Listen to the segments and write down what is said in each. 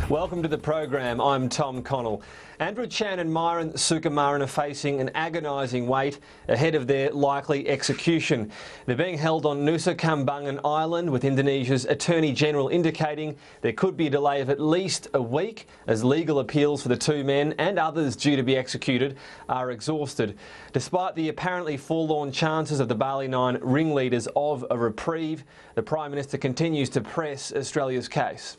Welcome to the program. I'm Tom Connell. Andrew Chan and Myron Sukumaran are facing an agonising wait ahead of their likely execution. They're being held on Nusa Kambangan Island, with Indonesia's Attorney General indicating there could be a delay of at least a week as legal appeals for the two men and others due to be executed are exhausted. Despite the apparently forlorn chances of the Bali 9 ringleaders of a reprieve, the Prime Minister continues to press Australia's case.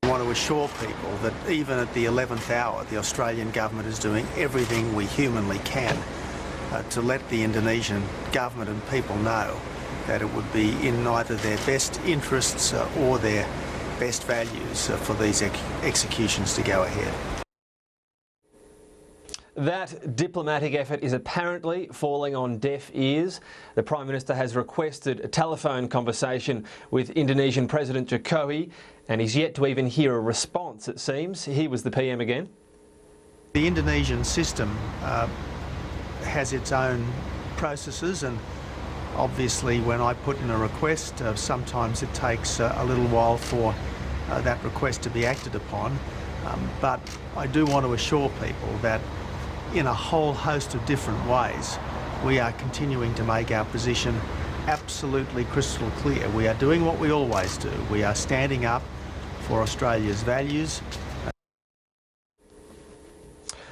I want to assure people that even at the 11th hour, the Australian government is doing everything we humanly can to let the Indonesian government and people know that it would be in neither their best interests or their best values for these executions to go ahead. That diplomatic effort is apparently falling on deaf ears. The Prime Minister has requested a telephone conversation with Indonesian President Jokowi, and he's yet to even hear a response, it seems. Here was the PM again. The Indonesian system has its own processes, and obviously when I put in a request, sometimes it takes a little while for that request to be acted upon. But I do want to assure people that in a whole host of different ways, we are continuing to make our position absolutely crystal clear. We are doing what we always do. We are standing up for Australia's values.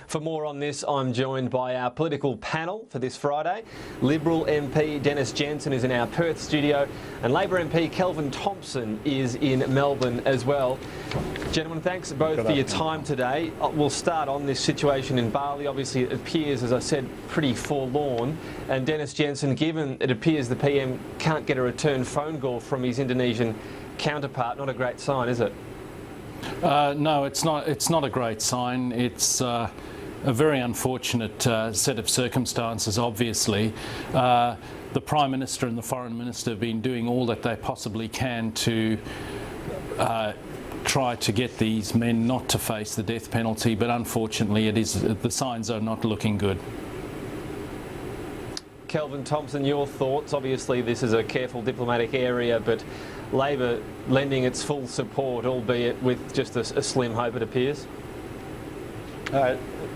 For more on this, I'm joined by our political panel for this Friday. Liberal MP Dennis Jensen is in our Perth studio, and Labor MP Kelvin Thomson is in Melbourne as well. Gentlemen, thanks both for your time today. We'll start on this situation in Bali. Obviously, it appears, as I said, pretty forlorn. And Dennis Jensen, given it appears the PM can't get a return phone call from his Indonesian counterpart, not a great sign, is it? No, it's not. It's not a great sign. It's a very unfortunate set of circumstances, obviously. The Prime Minister and the Foreign Minister have been doing all that they possibly can to try to get these men not to face the death penalty, but unfortunately the signs are not looking good. Kelvin Thomson, your thoughts? Obviously this is a careful diplomatic area, but Labor lending its full support, albeit with just a slim hope, it appears.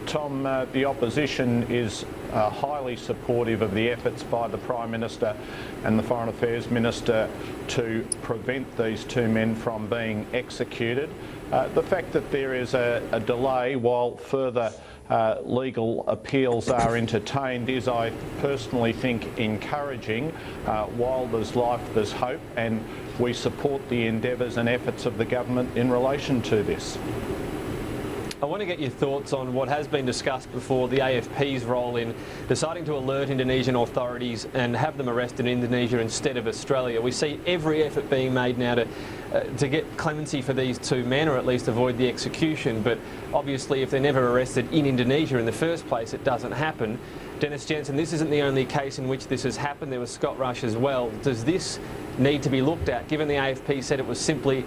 Tom, the opposition is highly supportive of the efforts by the Prime Minister and the Foreign Affairs Minister to prevent these two men from being executed. The fact that there is a delay while further legal appeals are entertained is, I personally think, encouraging. While there's life, there's hope, and we support the endeavours and efforts of the government in relation to this. I want to get your thoughts on what has been discussed before, the AFP's role in deciding to alert Indonesian authorities and have them arrested in Indonesia instead of Australia. We see every effort being made now to get clemency for these two men, or at least avoid the execution, but obviously if they're never arrested in Indonesia in the first place, it doesn't happen. Dennis Jensen, this isn't the only case in which this has happened. There was Scott Rush as well. Does this need to be looked at, given the AFP said it was simply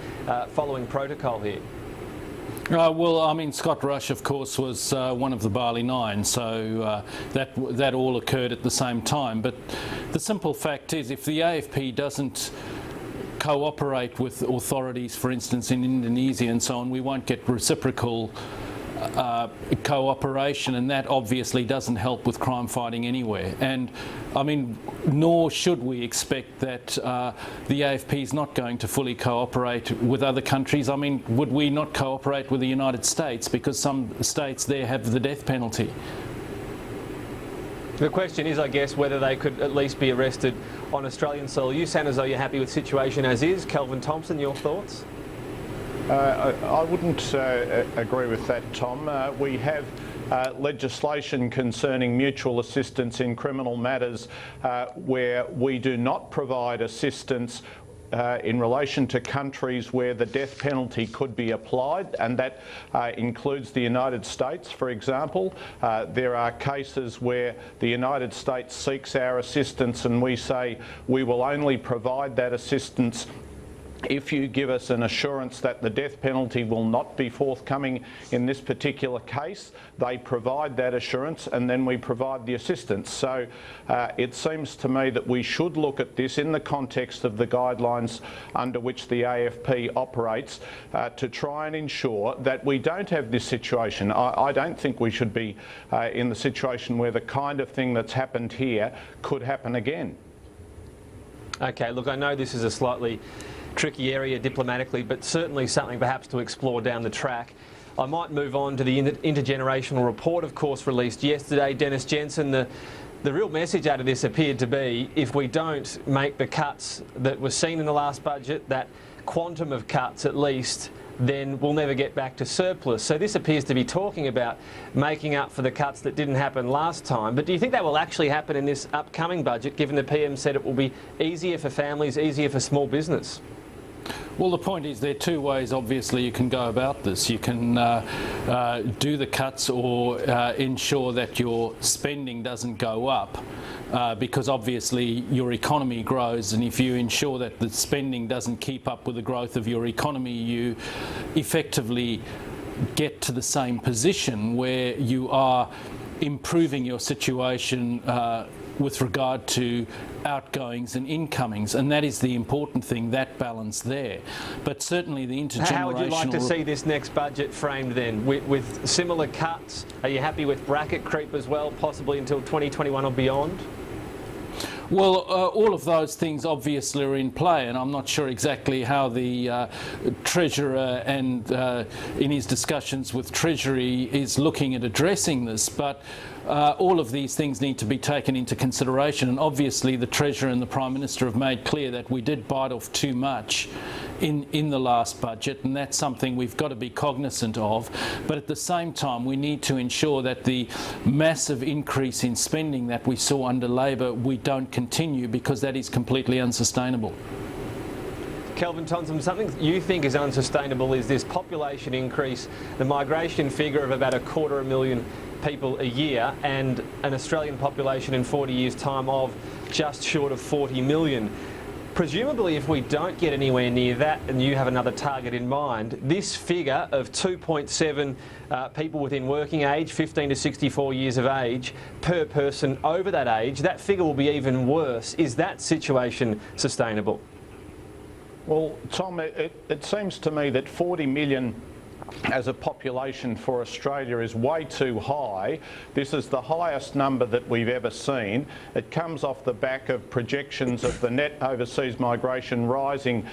following protocol here? Well, I mean, Scott Rush, of course, was one of the Bali 9, so that all occurred at the same time. But the simple fact is, if the AFP doesn't cooperate with authorities, for instance, in Indonesia and so on, we won't get reciprocal cooperation, and that obviously doesn't help with crime fighting anywhere. And I mean, nor should we expect that the AFP is not going to fully cooperate with other countries. I mean, would we not cooperate with the United States, because some states there have the death penalty? The question is, I guess, whether they could at least be arrested on Australian soil. You sound as though you're happy with the situation as is. Kelvin Thomson, your thoughts? I wouldn't agree with that, Tom. We have legislation concerning mutual assistance in criminal matters where we do not provide assistance in relation to countries where the death penalty could be applied, and that includes the United States, for example. There are cases where the United States seeks our assistance and we say we will only provide that assistance if you give us an assurance that the death penalty will not be forthcoming in this particular case, they provide that assurance and then we provide the assistance. So it seems to me that we should look at this in the context of the guidelines under which the AFP operates to try and ensure that we don't have this situation. I don't think we should be in the situation where the kind of thing that's happened here could happen again. Okay, look, I know this is a slightly tricky area diplomatically, but certainly something perhaps to explore down the track. I might move on to the intergenerational report, of course, released yesterday. Dennis Jensen, the real message out of this appeared to be, if we don't make the cuts that were seen in the last budget, that quantum of cuts at least, then we'll never get back to surplus. So this appears to be talking about making up for the cuts that didn't happen last time. But do you think that will actually happen in this upcoming budget, given the PM said it will be easier for families, easier for small business? Well, the point is there are two ways, obviously, you can go about this. You can do the cuts or ensure that your spending doesn't go up because obviously your economy grows, and if you ensure that the spending doesn't keep up with the growth of your economy, you effectively get to the same position where you are improving your situation with regard to outgoings and incomings, and that is the important thing, that balance there. But certainly the intergenerational... How would you like to see this next budget framed then? With similar cuts? Are you happy with bracket creep as well, possibly until 2021 or beyond? Well, all of those things obviously are in play, and I'm not sure exactly how the Treasurer and in his discussions with Treasury is looking at addressing this, but all of these things need to be taken into consideration, and obviously the Treasurer and the Prime Minister have made clear that we did bite off too much in the last budget, and that's something we've got to be cognizant of. But at the same time, we need to ensure that the massive increase in spending that we saw under Labor, we don't continue, because that is completely unsustainable. Kelvin, Thomson, something you think is unsustainable is this population increase, the migration figure of about 250,000 people a year, and an Australian population in 40 years' time of just short of 40 million. Presumably, if we don't get anywhere near that, and you have another target in mind, this figure of 2.7 people within working age, 15 to 64 years of age, per person over that age, that figure will be even worse. Is that situation sustainable? Well, Tom, it seems to me that 40 million as a population for Australia is way too high. This is the highest number that we've ever seen. It comes off the back of projections of the net overseas migration rising,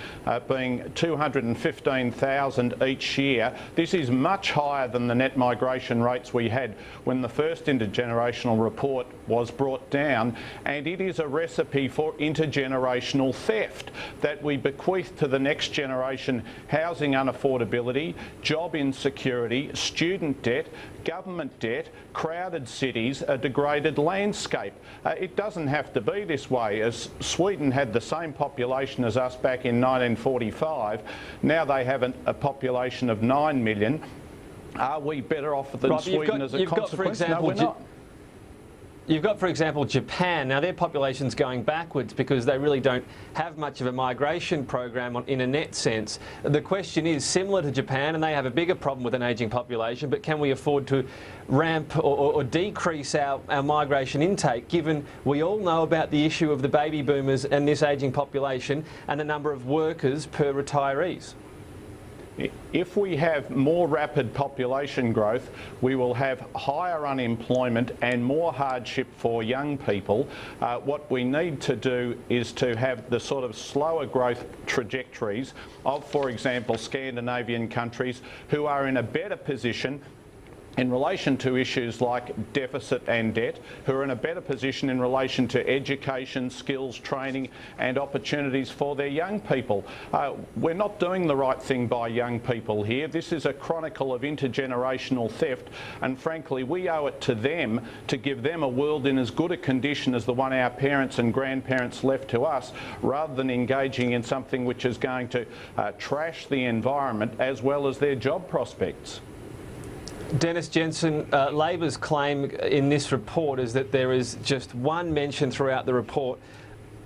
being 215,000 each year. This is much higher than the net migration rates we had when the first intergenerational report was brought down, and it is a recipe for intergenerational theft, that we bequeath to the next generation housing unaffordability, job insecurity, student debt, government debt, crowded cities, a degraded landscape. It doesn't have to be this way. As Sweden had the same population as us back in 1945, now they have a population of 9 million. Are we better off than Sweden as a consequence? No, we're not. You've got, for example, Japan. Now, their population's going backwards because they really don't have much of a migration program in a net sense. The question is, similar to Japan, and they have a bigger problem with an ageing population, but can we afford to ramp or decrease our migration intake, given we all know about the issue of the baby boomers and this ageing population and the number of workers per retirees? If we have more rapid population growth, we will have higher unemployment and more hardship for young people. What we need to do is to have the sort of slower growth trajectories of, for example, Scandinavian countries who are in a better position in relation to issues like deficit and debt, who are in a better position in relation to education, skills, training and opportunities for their young people. We're not doing the right thing by young people here. This is a chronicle of intergenerational theft, and frankly we owe it to them to give them a world in as good a condition as the one our parents and grandparents left to us, rather than engaging in something which is going to trash the environment as well as their job prospects. Dennis Jensen, Labor's claim in this report is that there is just one mention throughout the report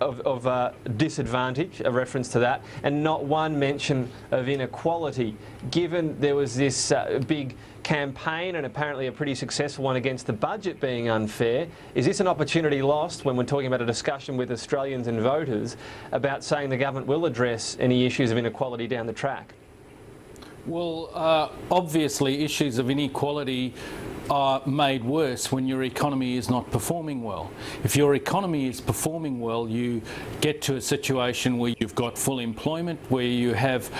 of disadvantage, a reference to that, and not one mention of inequality. Given there was this big campaign, and apparently a pretty successful one, against the budget being unfair, is this an opportunity lost when we're talking about a discussion with Australians and voters about saying the government will address any issues of inequality down the track? Well, obviously issues of inequality are made worse when your economy is not performing well. If your economy is performing well, you get to a situation where you've got full employment, where you have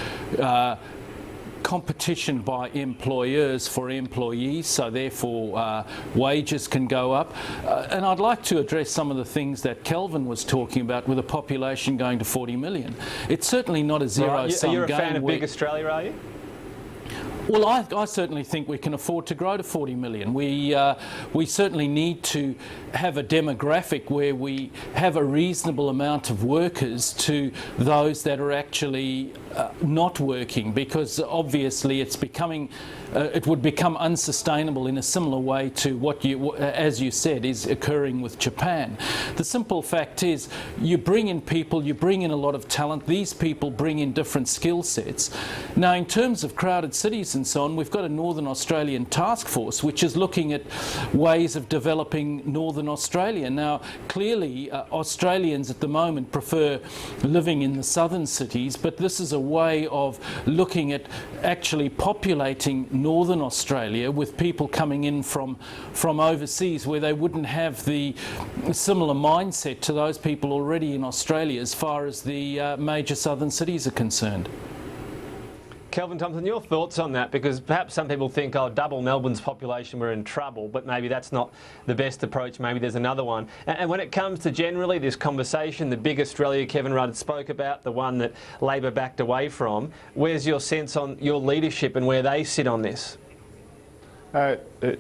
competition by employers for employees, so therefore wages can go up. And I'd like to address some of the things that Kelvin was talking about with a population going to 40 million. It's certainly not a zero-sum game. You're a fan of Big Australia, are you? Well, I certainly think we can afford to grow to 40 million. We certainly need to have a demographic where we have a reasonable amount of workers to those that are actually not working, because obviously it's becoming, it would become unsustainable in a similar way to what as you said, is occurring with Japan. The simple fact is, you bring in people, you bring in a lot of talent, these people bring in different skill sets. Now, in terms of crowded cities and so on, we've got a Northern Australian task force which is looking at ways of developing Northern Australia. Now, clearly Australians at the moment prefer living in the southern cities, but this is a way of looking at actually populating Northern Australia with people coming in from overseas, where they wouldn't have the similar mindset to those people already in Australia as far as the major southern cities are concerned. Kelvin, Thomson, your thoughts on that? Because perhaps some people think, oh, double Melbourne's population, we're in trouble, but maybe that's not the best approach. Maybe there's another one. And when it comes to generally this conversation, the Big Australia Kevin Rudd spoke about, the one that Labor backed away from, where's your sense on your leadership and where they sit on this?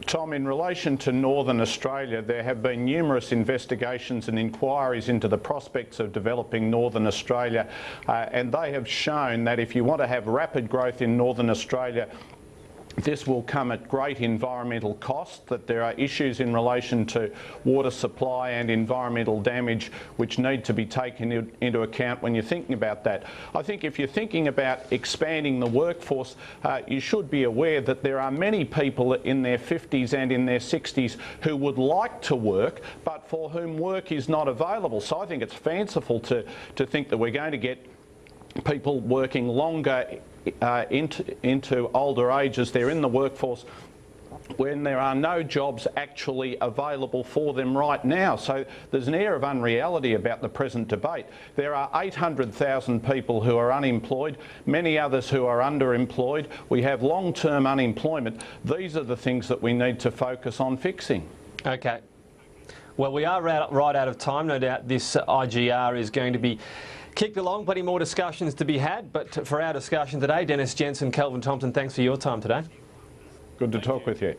Tom, in relation to Northern Australia, there have been numerous investigations and inquiries into the prospects of developing Northern Australia, and they have shown that if you want to have rapid growth in Northern Australia, this will come at great environmental cost, that there are issues in relation to water supply and environmental damage which need to be taken into account when you're thinking about that. I think if you're thinking about expanding the workforce, you should be aware that there are many people in their 50s and in their 60s who would like to work, but for whom work is not available. So I think it's fanciful to think that we're going to get people working longer into older ages. They're in the workforce when there are no jobs actually available for them right now. So there's an air of unreality about the present debate. There are 800,000 people who are unemployed, many others who are underemployed. We have long-term unemployment. These are the things that we need to focus on fixing. Okay. Well, we are right out of time. No doubt this IGR is going to be kicked along, plenty more discussions to be had, but for our discussion today, Dennis, Jensen, Kelvin, Thomson, thanks for your time today. Good to talk with you.